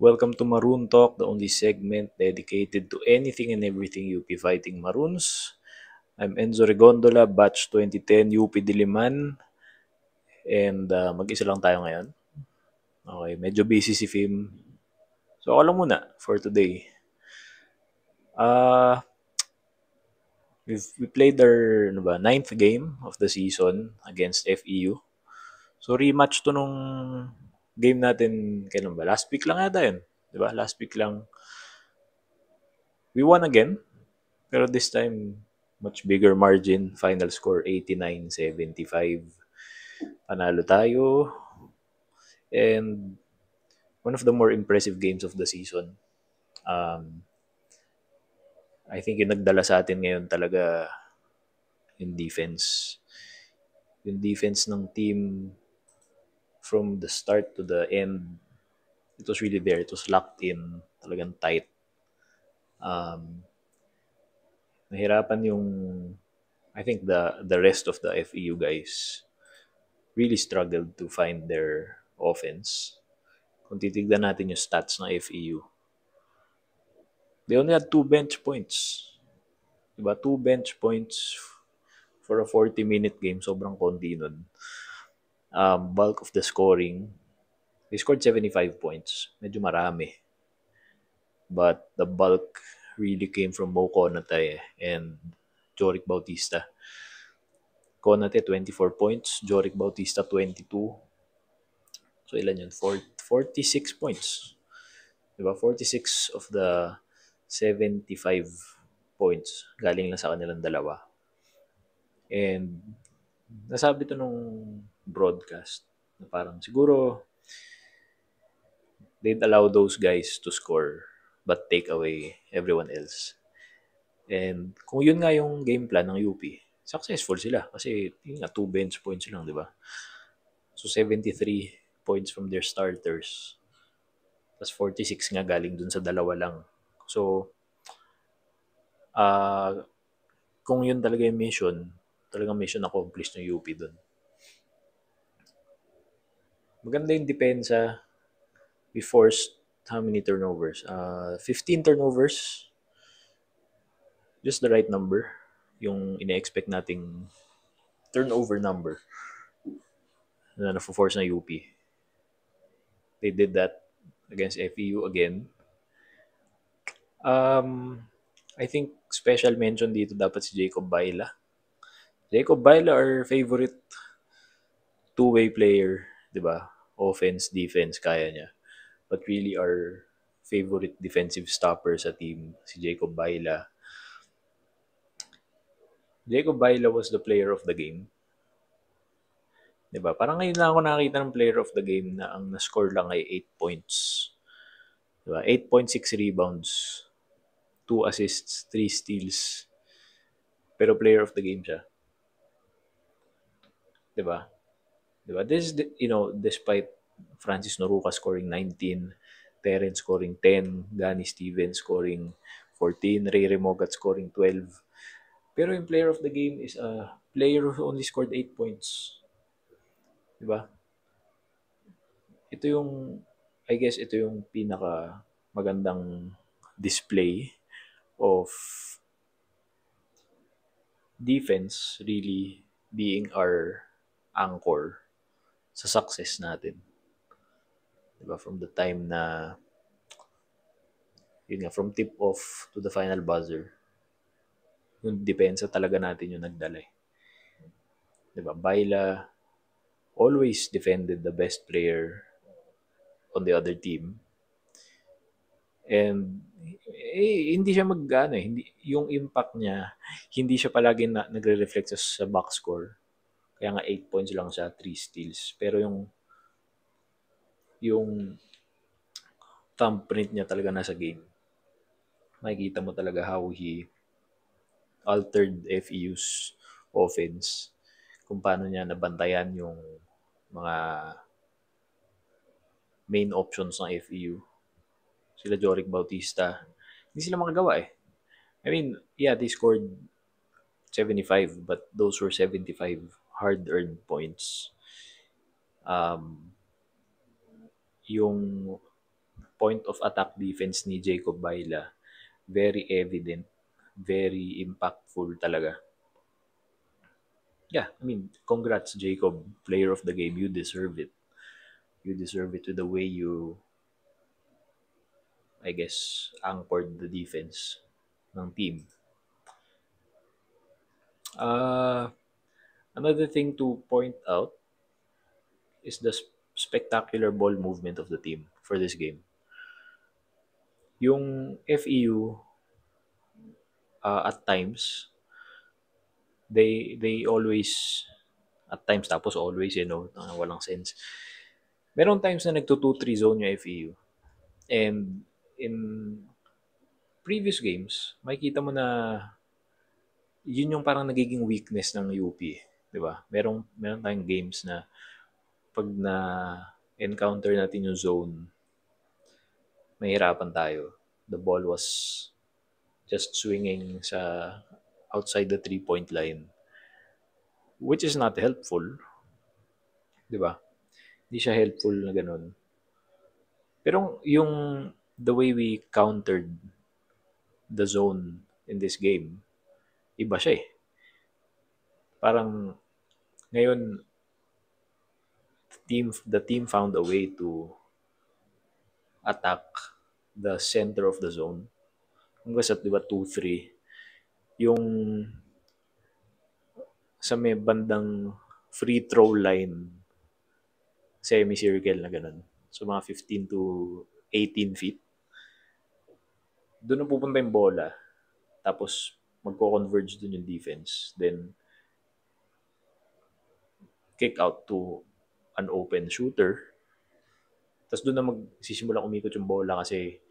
Welcome to Maroon Talk, the only segment dedicated to anything and everything UP Fighting Maroons. I'm Enzo Regondola, batch 2010 UP Diliman, and mag-isa lang tayo ngayon. Okay, medyo busy si Fim. So ako lang muna for today. Uh, we played our ninth game of the season against FEU. So rematch to nung game natin, kailan ba? Last week lang yata yun. Diba? Last week lang. We won again. Pero this time, much bigger margin. Final score 89-75. Panalo tayo. And one of the more impressive games of the season. Um, I think yung nagdala sa atin ngayon talaga yung defense. Yung defense ng team from the start to the end, it was really there. It was locked in. Talagang tight. Nahirapan yung I think the rest of the FEU guys really struggled to find their offense. Kung titignan natin yung stats ng FEU, they only had 2 bench points. Diba? 2 bench points for a 40-minute game. Sobrang konti nun. Bulk of the scoring, they scored 75 points. Medyo marami. But the bulk really came from Mo Konate and Joric Bautista. Konate, 24 points. Joric Bautista, 22. So, ilan yun? 46 points. Diba? 46 of the 75 points galing lang sa kanilang dalawa. And nasabi to nung broadcast na parang siguro they'd allow those guys to score but take away everyone else. And kung yun nga yung game plan ng UP, successful sila kasi yun nga 2 bench points lang, di ba? So 73 points from their starters. Tapos 46 nga galing dun sa dalawa lang. So kung yun talaga yung mission, talagang mission accomplished ng UP dun. Maganda yung depensa. We forced how many turnovers? 15 turnovers. Just the right number. Yung ina-expect nating turnover number na na-force na UP. They did that against FEU again. I think special mention dito dapat si Jacob Baila. Jacob Baila, our favorite two-way player, di ba? Offense, defense, kaya niya. But really our favorite defensive stopper sa team, si Jacob Baila. Jacob Baila was the player of the game. Diba? Parang ngayon lang ako nakakita ng player of the game na ang na-score lang ay 8 points. Diba? 8.6 rebounds, 2 assists, 3 steals. Pero player of the game siya. Diba? Diba? This is, despite Francis Noruca scoring 19, Terence scoring 10, Gani Stevens scoring 14, Ray Remogat scoring 12. Pero yung player of the game is a player who only scored 8 points. Diba? I guess ito yung pinaka magandang display of defense really being our anchor sa success natin. Diba? From the time na from tip off to the final buzzer, yung depensa talaga natin yung nagdala. Diba? Baila always defended the best player on the other team. And hindi siya hindi yung impact niya, hindi siya palagi nagre-reflect sa box score. Kaya nga 8 points lang siya, 3 steals. Pero yung thumbprint niya talaga nasa game. Makikita mo talaga how he altered FEU's offense. Kung paano niya nabantayan yung mga main options ng FEU. Sila Joric Bautista. Hindi sila makagawa eh. I mean, yeah, they scored 75, but those were 75 hard-earned points. Yung point of attack defense ni Jacob Baila, very evident, very impactful talaga. Yeah, I mean, congrats, Jacob, player of the game. You deserve it. You deserve it with the way you, I guess, anchored the defense ng team. Uh, Another thing to point out is the spectacular ball movement of the team for this game. Yung FEU, at times, they always, at times tapos always, walang sense. Meron times na nagto 2-3 zone yung FEU. And in previous games, makikita mo na yun yung parang nagiging weakness ng UP, 'di ba? Meron tayong games na pag na encounter natin yung zone, mahirapan tayo. The ball was just swinging sa outside the 3-point line, which is not helpful, 'di ba? Hindi siya helpful na ganun. Pero yung the way we countered the zone in this game, iba siya eh. Parang ngayon the team found a way to attack the center of the zone. Kung sa 'di ba 2-3, yung sa may bandang free throw line semicircle na ganun. So mga 15 to 18 feet. Doon na pupunta yung bola. Tapos magko-converge dun yung defense. Then kick out to an open shooter. Tapos doon na magsisimula umikot yung bola kasi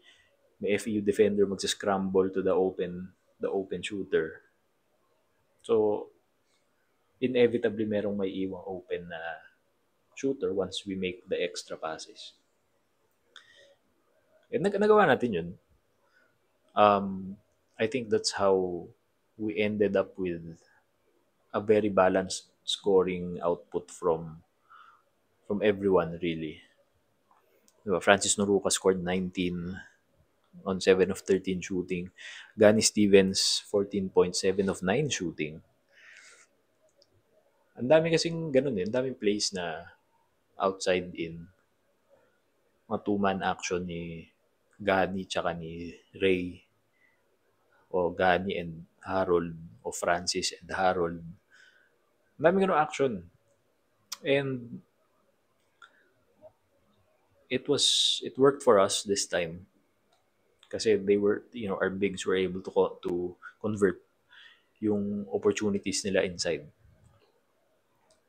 may FEU defender magsa-scramble to the open shooter. So inevitably merong may iwang open na shooter once we make the extra passes. And nagawa natin yun. I think that's how we ended up with a very balanced scoring output from everyone really. Diba? Francis Noruka scored 19 on 7 of 13 shooting. Gani Stevens 14.7 of 9 shooting. Ang dami kasing ganun eh. Ang daming plays na outside in. Mga two-man action ni Gani tsaka ni Ray. O Gani and Harold. O Francis and Harold. Ang daming ganun action. And it worked for us this time kasi they were, our bigs were able to convert yung opportunities nila inside,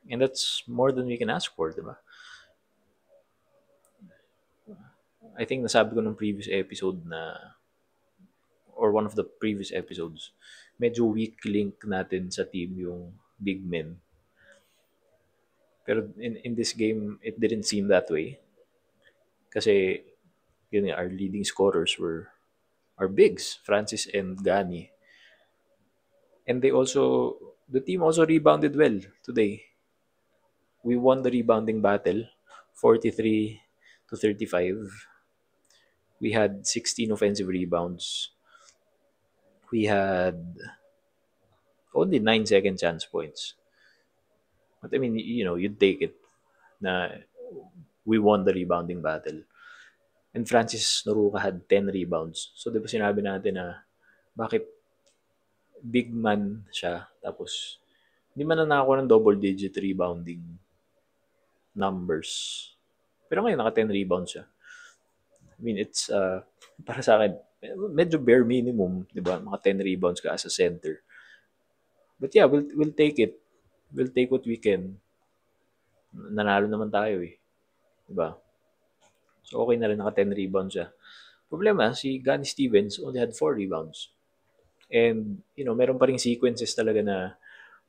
and that's more than we can ask for, diba? I think nasabi ko nung previous episode na, or one of the previous episodes, medyo weak link natin sa team yung big men, pero in this game it didn't seem that way kasi yun, our leading scorers were our bigs, Francis and Gani. And the team also rebounded well today. We won the rebounding battle, 43 to 35. We had 16 offensive rebounds. We had only 9 second chance points. But I mean, you'd take it na we won the rebounding battle. And Francis Noruka had 10 rebounds. So, di ba sinabi natin na bakit big man siya, tapos hindi man na nakakuha ng double-digit rebounding numbers. Pero ngayon, naka 10 rebounds siya. I mean, it's, para sa akin, medyo bare minimum, di ba? Mga 10 rebounds ka as a center. But yeah, we'll take it. We'll take what we can. Nanalo naman tayo eh. Di ba? So, okay na rin, naka 10 rebounds siya. Problema, si Gani Stevens only had 4 rebounds. And, meron pa ring sequences talaga na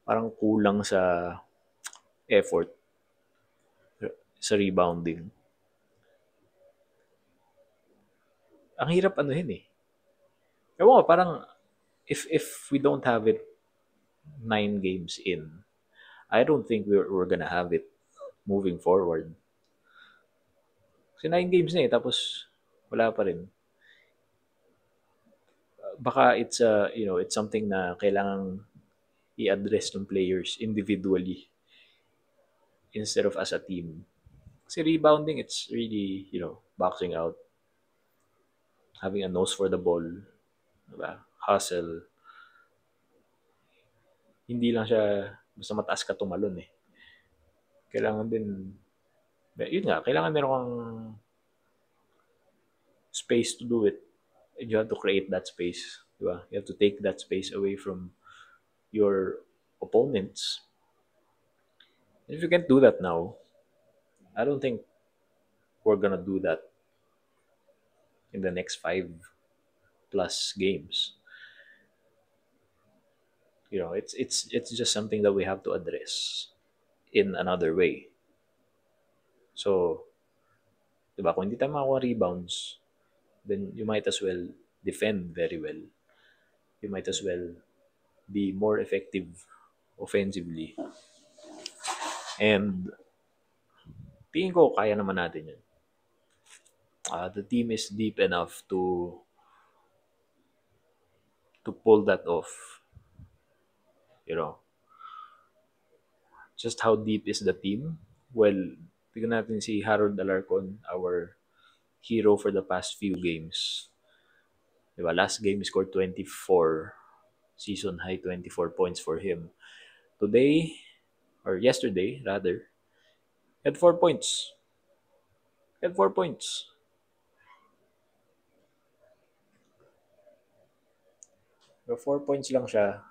parang kulang sa effort sa rebounding. Ang hirap eh. Ewan ko, parang if we don't have it 9 games in, I don't think we're gonna have it moving forward. Kasi 9 games na eh, tapos wala pa rin. Baka it's something na kailangang i-address ng players individually instead of as a team. Kasi rebounding, it's really, boxing out, having a nose for the ball, diba? Hustle. Hindi lang siya basta mataas ka tumalon eh. Kailangan din, yun nga, kailangan meron kang space to do it. And you have to create that space. Diba? You have to take that space away from your opponents. And if you can't do that now, I don't think we're gonna do that in the next 5+ games. It's just something that we have to address in another way. So, 'di ba, kung hindi tayo makakuha rebounds, then you might as well defend very well. You might as well be more effective offensively. And tingin ko kaya naman natin 'yun. The team is deep enough to pull that off. You know, just how deep is the team? Well, tingnan natin si Harold Alarcon, our hero for the past few games. Diba? Last game, he scored 24. Season high 24 points for him. Today, or yesterday, rather, he had 4 points. He had 4 points. So 4 points lang siya.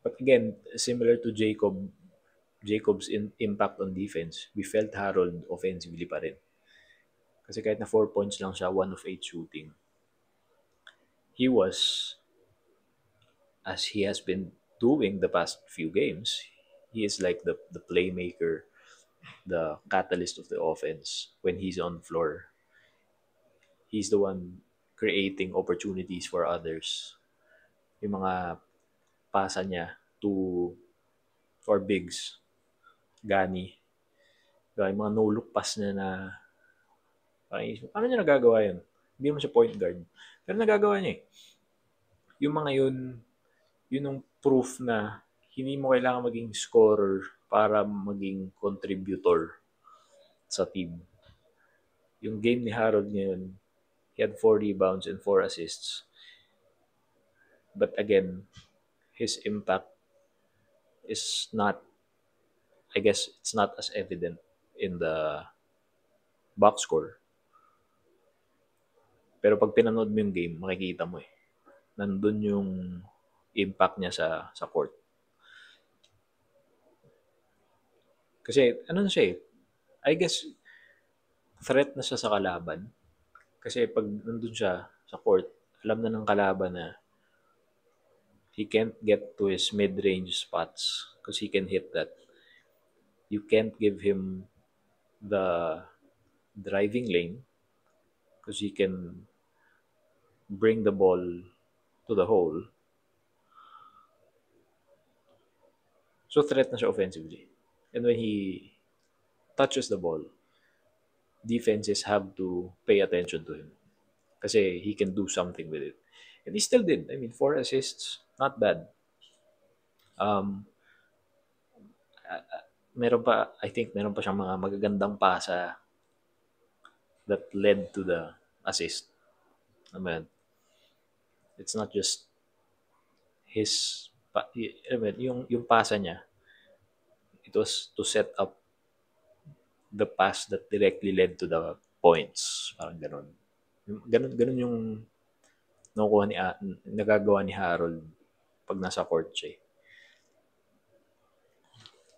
But again, similar to Jacob's impact on defense, we felt Harold offensively pa rin. Kasi kahit na 4 points lang siya, 1 of 8 shooting. He was, as he has been doing the past few games, he is like the playmaker, the catalyst of the offense when he's on the floor. He's the one creating opportunities for others. Yung mga pasa niya to for bigs, Gani. Yung mga no-look pass niya na paano niya nagagawa yun? Hindi naman siya point guard. Pero nagagawa niya eh. Yung mga yun yung proof na hindi mo kailangan maging scorer para maging contributor sa team. Yung game ni Harold ngayon, he had 4 rebounds and 4 assists. But again, his impact is not, I guess, it's not as evident in the box score. Pero pag pinanood mo yung game, makikita mo eh. Nandun yung impact niya sa court. Kasi, ano na siya eh, I guess, threat na siya sa kalaban. Kasi pag nandun siya sa court, alam na ng kalaban na he can't get to his mid-range spots because he can hit that. You can't give him the driving lane because he can bring the ball to the hole. So threat na siya offensively. And when he touches the ball, defenses have to pay attention to him kasi he can do something with it. And he still did. I mean, 4 assists, not bad. Meron pa, I think, meron pa siyang mga magagandang pasa that led to the assist. I mean, it's not just his, I mean, yung pasa niya, it was to set up the pass that directly led to the points. Parang ganun. Ganun yung nakukuha nagagawa ni Harold pag nasa court siya.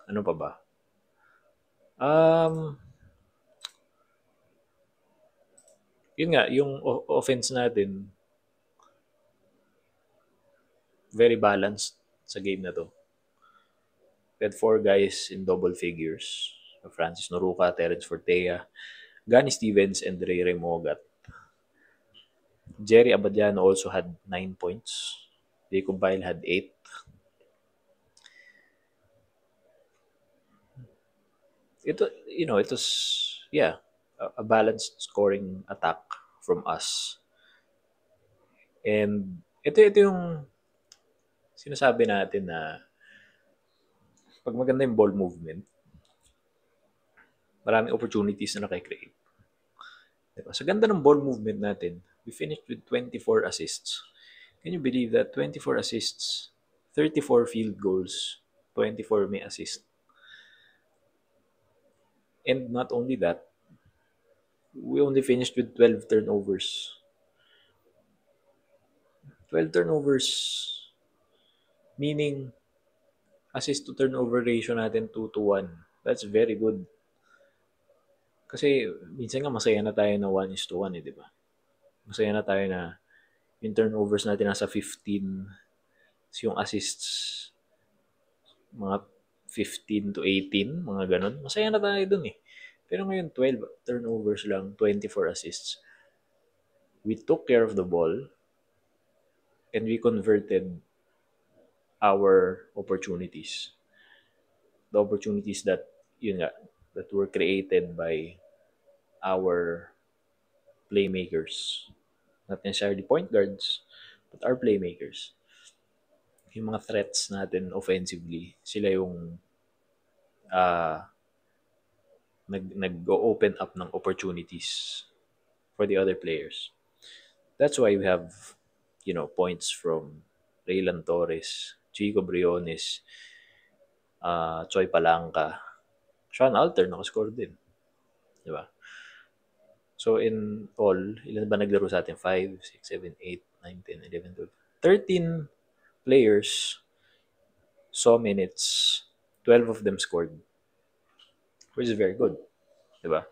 Ano pa ba? Yun nga, yung offense natin, very balanced sa game na to. We had 4 guys in double figures. Francis Noruca, Terence Fortea, Gani Stevens, and Ray Remogat. Jerry Abadiano also had 9 points. Jacob Bile had 8. It was, yeah, a balanced scoring attack from us. And ito yung sinasabi natin na pag maganda yung ball movement, maraming opportunities na nakikreate. Diba? Sa ganda ng ball movement natin, we finished with 24 assists. Can you believe that? 24 assists, 34 field goals, 24 may assist. And not only that, we only finished with 12 turnovers. 12 turnovers, meaning assist to turnover ratio natin 2 to 1. That's very good. Kasi minsan nga masaya na tayo na 1 is to 1 di ba? Masaya na tayo na yung turnovers natin nasa 15, yung assists mga 15 to 18, mga ganun. Masaya na tayo dun eh. Pero ngayon 12 turnovers lang, 24 assists. We took care of the ball and we converted our opportunities. The opportunities that yun nga, that were created by our playmakers. Not necessarily point guards, but our playmakers. Yung mga threats natin offensively, sila yung uh, nag-open up ng opportunities for the other players. That's why we have, points from Raylan Torres, Chico Briones, Choi Palanca, Sean Alter nakascore din. Di ba? So in all, ilan ba naglaro sa atin? 5, 6, 7, 8, 9, 10, 11, 12. 13 players saw minutes. 12 of them scored. Which is very good. Di ba?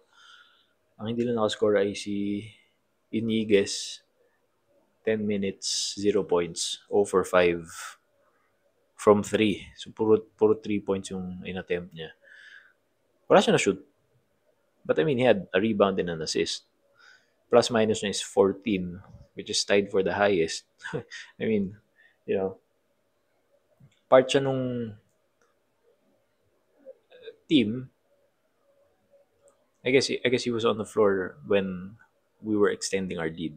Ang hindi lang nakascore ay si Iniguez. 10 minutes, 0 points. 0 for 5 from 3. So puro 3 points yung in-attempt niya. Wala siya na-shoot. But I mean, he had a rebound and an assist. Plus minus niya is 14, which is tied for the highest. I mean, part siya nung team. I guess he was on the floor when we were extending our lead.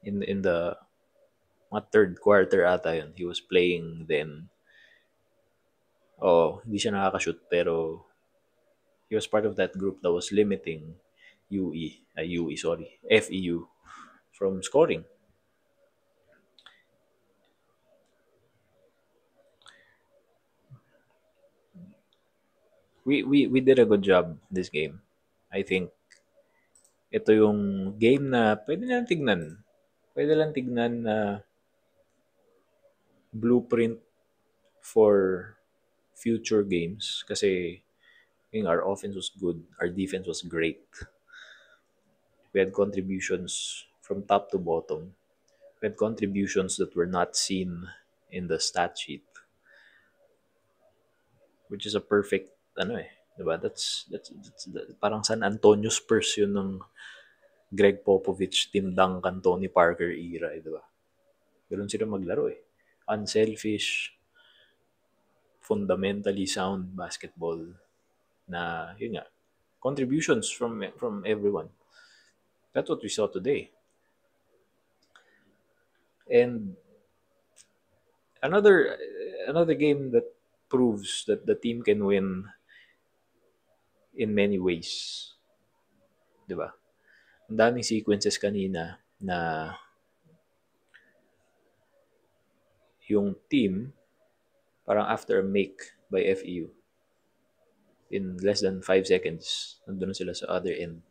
In the third quarter ata yun, he was playing then. Hindi siya nakaka-shoot pero he was part of that group that was limiting FEU from scoring. We did a good job this game. I think ito yung game na pwede lang tignan. Pwede lang tignan na blueprint for future games kasi our offense was good, our defense was great. We had contributions from top to bottom. We had contributions that were not seen in the stat sheet, which is a perfect diba? That's parang San Antonio Spurs yun ng Greg Popovich, Tim Duncan, Tony Parker era, diba? Ganun sila maglaro eh. Unselfish, fundamentally sound basketball na yun nga, contributions from everyone. That's what we saw today. And another game that proves that the team can win in many ways. 'Di ba? Ang daming sequences kanina na yung team parang after a make by FEU in less than 5 seconds nandun na sila sa other end.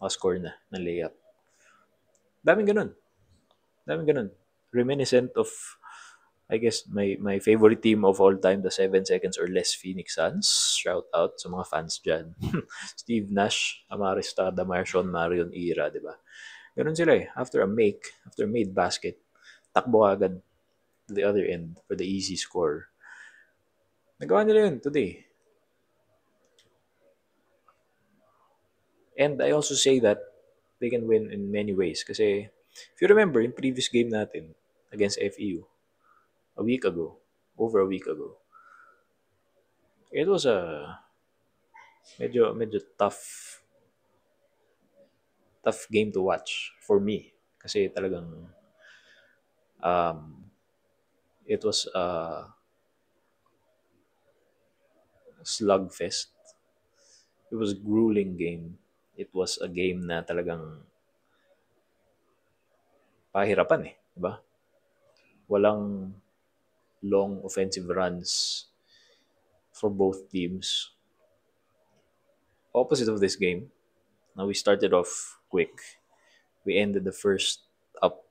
Score na ng layup. Daming ganun. Reminiscent of I guess my favorite team of all time, the 7 seconds or less Phoenix Suns. Shout out sa mga fans dyan. Steve Nash, Amaris Stoudemire, Sean Marion era, di ba? Ganun sila eh. After made basket, takbo agad to the other end for the easy score. Nagawa nila yun today. And I also say that they can win in many ways. Kasi if you remember, in previous game natin against FEU, over a week ago, it was a medyo tough game to watch for me. Kasi talagang um, it was a slugfest. It was a grueling game. It was a game na talagang pahirapan eh, di ba? Walang long offensive runs for both teams. Opposite of this game, now we started off quick. We ended the first up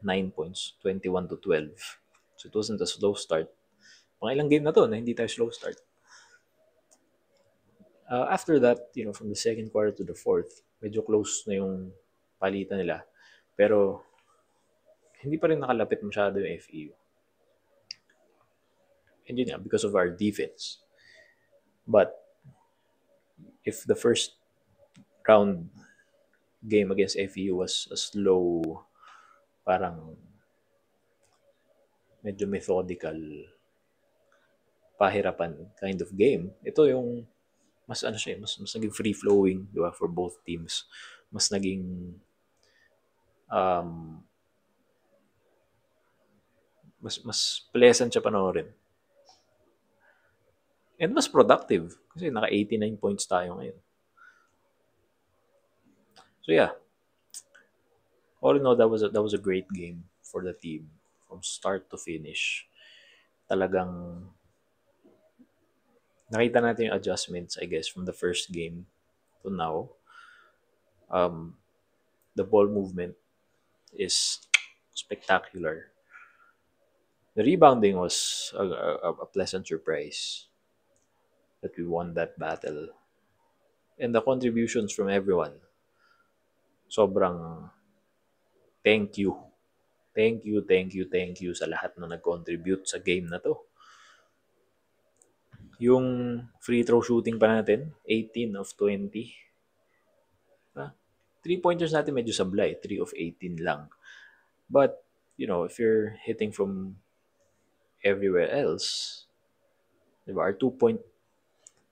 9 points, 21-12. So it wasn't a slow start. Pangilang game na to na hindi tayo slow start. After that, from the second quarter to the fourth, medyo close na yung palitan nila. Pero hindi pa rin nakalapit masyado yung FEU. And yun nga, because of our defense. But if the first round game against FEU was a slow, parang medyo methodical, pahirapan kind of game, ito yung mas ano siya, mas naging free flowing, di ba, for both teams. Mas naging um, mas pleasant siya panoorin. And mas productive kasi naka 89 points tayo ngayon. So yeah, all in all, that was a great game for the team from start to finish. Talagang nakita natin yung adjustments, I guess, from the first game to now. The ball movement is spectacular. The rebounding was a pleasant surprise that we won that battle. And the contributions from everyone, sobrang thank you. Thank you sa lahat na nag-contribute sa game na to. Yung free throw shooting pa natin, 18 of 20. Three-pointers natin medyo sablay, 3 of 18 lang. But, if you're hitting from everywhere else, diba, our 2-point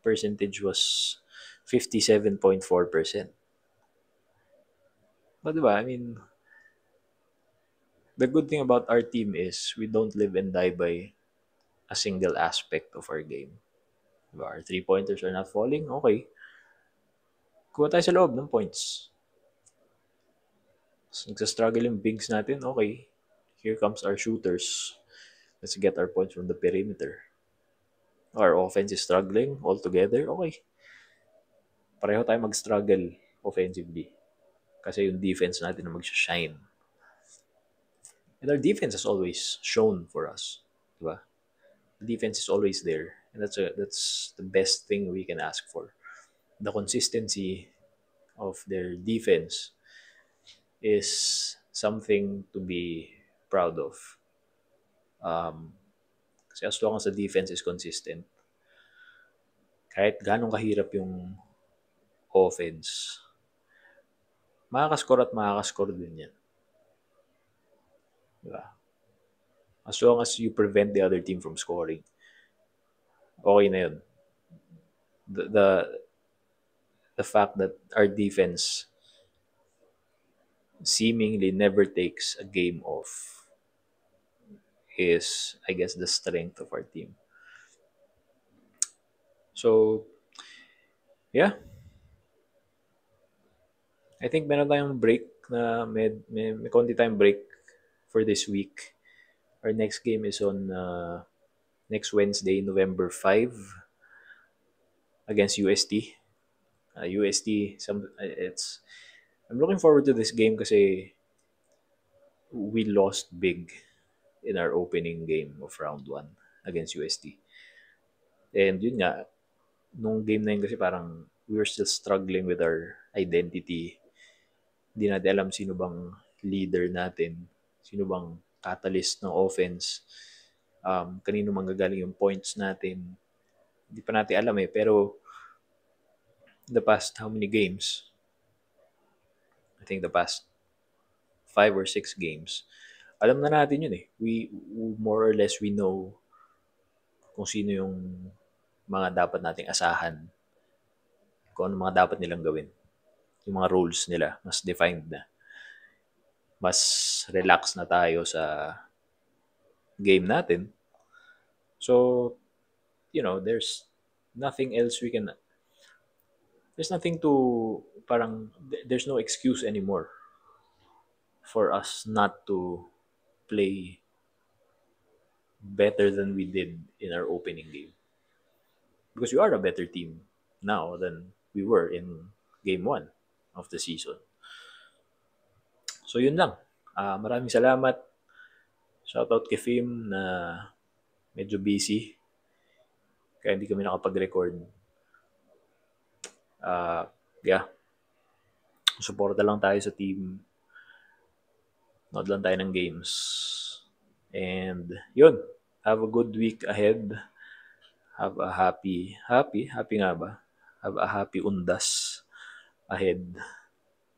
percentage was 57.4%. But diba, I mean, the good thing about our team is we don't live and die by a single aspect of our game. Diba, our three-pointers are not falling, okay. Kuha tayo sa loob ng points. Nagsastruggle yung bigs natin, okay. Here comes our shooters. Let's get our points from the perimeter. Our offense is struggling altogether, okay. Pareho tayo mag-struggle offensively. Kasi yung defense natin na mag-shine. And our defense has always shown for us. Diba? The defense is always there. And that's the best thing we can ask for. The consistency of their defense is something to be proud of. Kasi as long as the defense is consistent, kahit ganong kahirap yung offense, makakascore din yan. Diba? As long as you prevent the other team from scoring, okay na yun. The fact that our defense seemingly never takes a game off is, I guess, the strength of our team. So, yeah. I think meron tayong break na may konti tayong break for this week. Our next game is on next Wednesday, November 5 against UST. UST, I'm looking forward to this game kasi we lost big in our opening game of round 1 against UST. And yun nga, nung game na yun kasi parang we were still struggling with our identity. Hindi natin alam sino bang leader natin, sino bang catalyst ng offense, kanino manggagaling yung points natin. Hindi pa natin alam eh, pero the past how many games? I think the past 5 or 6 games, alam na natin yun eh. We more or less we know kung sino yung mga dapat nating asahan kung ano mga dapat nilang gawin. Yung mga roles nila, mas defined na. Mas relax na tayo sa game natin. So, there's nothing else there's nothing to, parang, there's no excuse anymore for us not to play better than we did in our opening game. Because we are a better team now than we were in game 1 of the season. So yun lang. Maraming salamat. Shoutout kay Fim na medyo busy kaya hindi kami nakapag-record. Yeah. Suporta lang tayo sa team. Nood lang tayo ng games. And yun. Have a good week ahead. Have a happy nga ba? Have a happy undas ahead.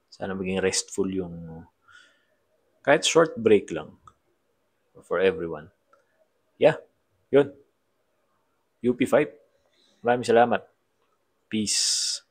Sana maging restful yung kahit short break lang for everyone. Yeah, yun. UP5. Maraming salamat. Peace.